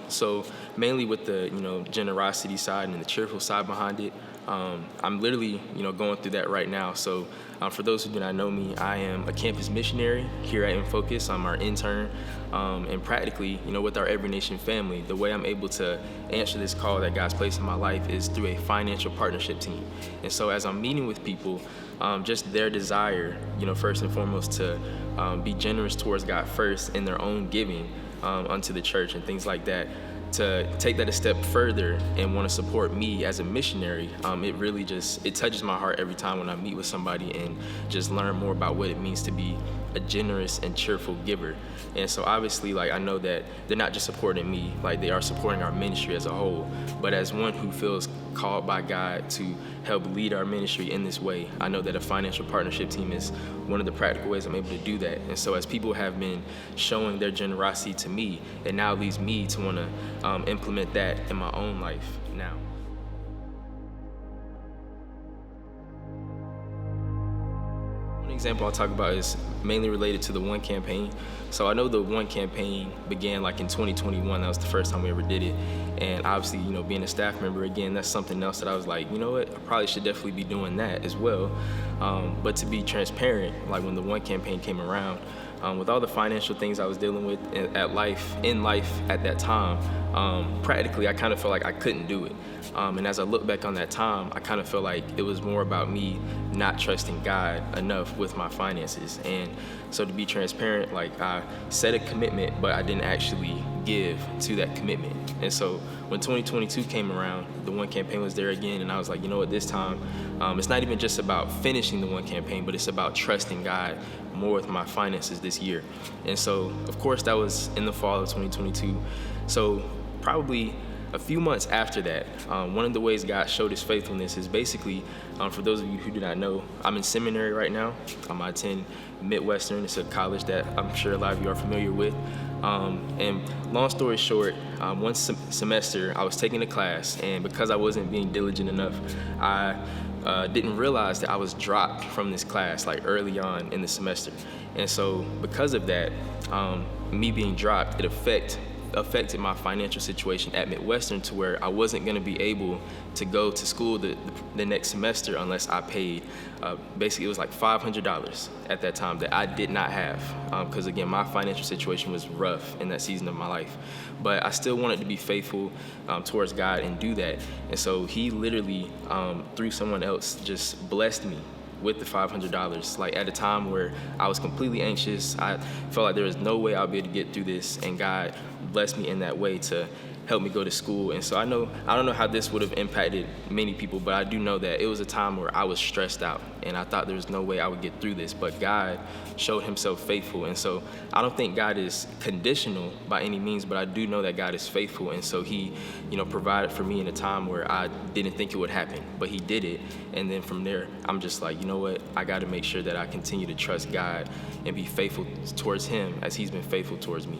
So mainly with the, generosity side and the cheerful side behind it, I'm literally, going through that right now. So for those who do not know me, I am a campus missionary here at InFocus. I'm our intern. And practically, with our Every Nation family, the way I'm able to answer this call that God's placed in my life is through a financial partnership team. And so as I'm meeting with people, just their desire, first and foremost to be generous towards God first in their own giving unto the church and things like that, to take that a step further and want to support me as a missionary, it really it touches my heart every time when I meet with somebody and just learn more about what it means to be a generous and cheerful giver. And so obviously, I know that they're not just supporting me, they are supporting our ministry as a whole. But as one who feels called by God to help lead our ministry in this way, I know that a financial partnership team is one of the practical ways I'm able to do that. And so as people have been showing their generosity to me, it now leads me to want to implement that in my own life now. One example I'll talk about is mainly related to the One campaign. So I know the One campaign began in 2021. That was the first time we ever did it. And obviously, being a staff member, again, that's something else that I was like, you know what, I probably should definitely be doing that as well. But to be transparent, when the One campaign came around, with all the financial things I was dealing with in life at that time, practically I kind of felt like I couldn't do it. And as I look back on that time, I kind of feel like it was more about me not trusting God enough with my finances. And so to be transparent, I set a commitment, but I didn't actually give to that commitment. And so when 2022 came around, the One campaign was there again, and I was like, you know what, this time, it's not even just about finishing the One campaign, but it's about trusting God more with my finances this year. And so, of course, that was in the fall of 2022. So probably a few months after that, one of the ways God showed his faithfulness is basically, for those of you who do not know, I'm in seminary right now. I attend Midwestern. It's a college that I'm sure a lot of you are familiar with. And long story short, one semester I was taking a class, and because I wasn't being diligent enough, I didn't realize that I was dropped from this class early on in the semester. And so because of that, me being dropped, it affected my financial situation at Midwestern to where I wasn't going to be able to go to school the next semester unless I paid, basically it was $500 at that time that I did not have, because again, my financial situation was rough in that season of my life. But I still wanted to be faithful towards God and do that. And so he literally, through someone else, just blessed me with the $500, at a time where I was completely anxious. I felt like there was no way I'll be able to get through this, and God blessed me in that way to help me go to school. And so I don't know how this would have impacted many people, but I do know that it was a time where I was stressed out and I thought there was no way I would get through this, but God showed himself faithful. And so I don't think God is conditional by any means, but I do know that God is faithful. And so he, provided for me in a time where I didn't think it would happen, but he did it. And then from there, I'm just like, you know what? I got to make sure that I continue to trust God and be faithful towards him as he's been faithful towards me.